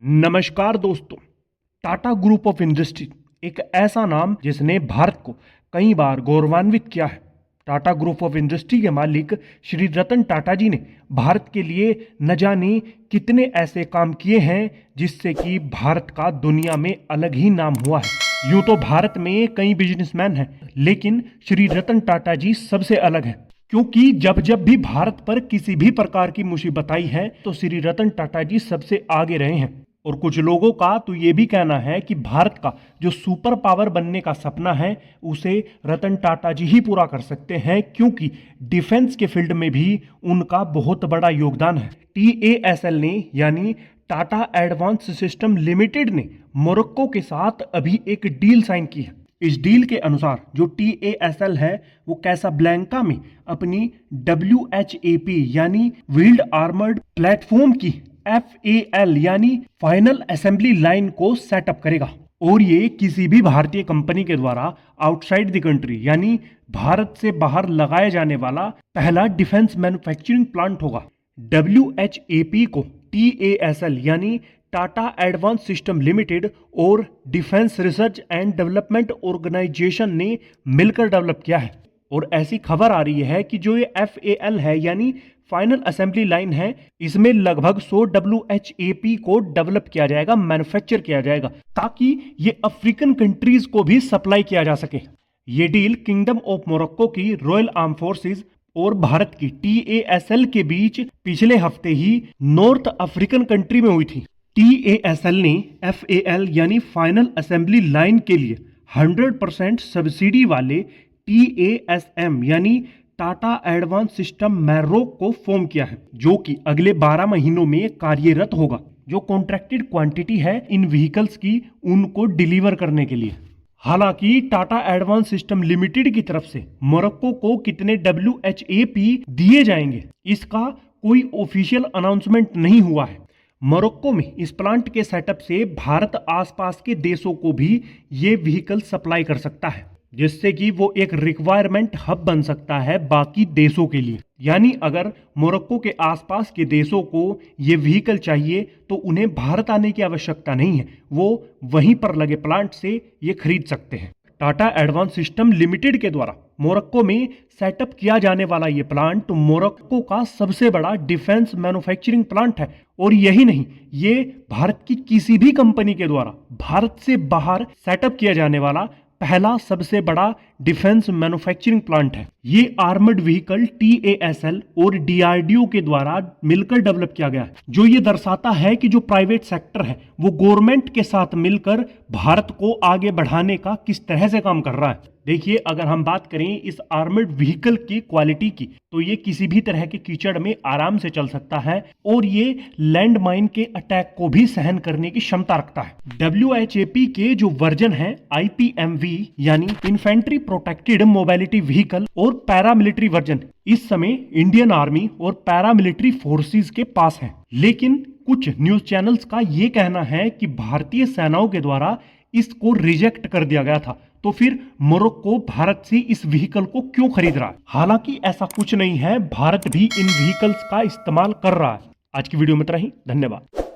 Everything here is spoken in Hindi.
नमस्कार दोस्तों। टाटा ग्रुप ऑफ इंडस्ट्री एक ऐसा नाम जिसने भारत को कई बार गौरवान्वित किया है। टाटा ग्रुप ऑफ इंडस्ट्री के मालिक श्री रतन टाटा जी ने भारत के लिए न जाने कितने ऐसे काम किए हैं जिससे कि भारत का दुनिया में अलग ही नाम हुआ है। यूं तो भारत में कई बिजनेसमैन हैं, लेकिन श्री रतन टाटा जी सबसे अलग हैं, क्योंकि जब जब भी भारत पर किसी भी प्रकार की मुसीबत आई है तो श्री रतन टाटा जी सबसे आगे रहे हैं। और कुछ लोगों का तो ये भी कहना है कि भारत का जो सुपर पावर बनने का सपना है उसे रतन टाटा जी ही पूरा कर सकते हैं, क्योंकि डिफेंस के फील्ड में भी उनका बहुत बड़ा योगदान है। TASL ने यानी टाटा एडवांस सिस्टम लिमिटेड ने मोरक्को के साथ अभी एक डील साइन की है। इस डील के अनुसार जो TASL है वो कैसाब्लैंका में अपनी WHAP यानी व्हील्ड आर्मर्ड प्लेटफॉर्म की FAL यानी फाइनल असेंबली लाइन को सेटअप करेगा, और ये किसी भी भारतीय कंपनी के द्वारा आउटसाइड द कंट्री यानी भारत से बाहर लगाया जाने वाला पहला डिफेंस मैन्युफैक्चरिंग प्लांट होगा। WHAP को TASL यानी टाटा एडवांस सिस्टम लिमिटेड और defence research and development organisation ने मिलकर डेवलप किया है। और ऐसी खबर आ रही है कि जो ये FAL है यानी फाइनल असेंबली लाइन है, इसमें लगभग 100 WHAP को डेवलप किया जाएगा, मैन्युफैक्चर किया जाएगा, ताकि ये अफ्रीकन कंट्रीज को भी सप्लाई किया जा सके। ये डील किंगडम ऑफ मोरक्को की रॉयल आर्म फोर्सेस और भारत की TASL के बीच पिछले हफ्ते ही नॉर्थ अफ्रीकन कंट्री में हुई थी। TASL ने FAL यानी फाइनल असेंबली लाइन के लिए 100% सब्सिडी वाले TASM यानी टाटा एडवांस सिस्टम मैरोक को फॉर्म किया है, जो कि अगले 12 महीनों में कार्यरत होगा। जो कॉन्ट्रैक्टेड क्वांटिटी है इन व्हीकल्स की उनको डिलीवर करने के लिए। हालांकि टाटा एडवांस सिस्टम लिमिटेड की तरफ से मोरक्को को कितने WHAP दिए जाएंगे इसका कोई ऑफिशियल अनाउंसमेंट नहीं हुआ है। मोरक्को में इस प्लांट के सेटअप से भारत आसपास के देशों को भी ये व्हीकल सप्लाई कर सकता है, जिससे कि वो एक रिक्वायरमेंट हब बन सकता है बाकी देशों के लिए। यानी अगर मोरक्को के आसपास के देशों को ये व्हीकल चाहिए तो उन्हें भारत आने की आवश्यकता नहीं है, वो वहीं पर लगे प्लांट से ये खरीद सकते हैं। टाटा एडवांस सिस्टम लिमिटेड के द्वारा मोरक्को में सेटअप किया जाने वाला ये प्लांट मोरक्को का सबसे बड़ा डिफेंस मैन्युफैक्चरिंग प्लांट है। और यही नहीं, ये भारत की किसी भी कंपनी के द्वारा भारत से बाहर सेटअप किया जाने वाला पहला सबसे बड़ा डिफेंस मैन्युफैक्चरिंग प्लांट है। ये आर्मर्ड व्हीकल TASL और DRDO के द्वारा मिलकर डेवलप किया गया है, जो ये दर्शाता है कि जो प्राइवेट सेक्टर है वो गवर्नमेंट के साथ मिलकर भारत को आगे बढ़ाने का किस तरह से काम कर रहा है। देखिए, अगर हम बात करें इस आर्मर्ड व्हीकल की क्वालिटी की तो ये किसी भी तरह के कीचड़ में आराम से चल सकता है और ये लैंड माइन के अटैक को भी सहन करने की क्षमता रखता है। WHAP के जो वर्जन है IPMV यानी इन्फेंट्री प्रोटेक्टेड मोबिलिटी व्हीकल और पैरामिलिट्री वर्जन इस समय इंडियन आर्मी और पैरामिलिट्री फोर्सेस के पास है। लेकिन कुछ न्यूज चैनल्स का ये कहना है कि भारतीय सेनाओं के द्वारा इसको रिजेक्ट कर दिया गया था, तो फिर मोरक्को भारत से इस व्हीकल को क्यों खरीद रहा है? हालांकि ऐसा कुछ नहीं है, भारत भी इन व्हीकल्स का इस्तेमाल कर रहा है। आज की वीडियो में इतना ही, धन्यवाद।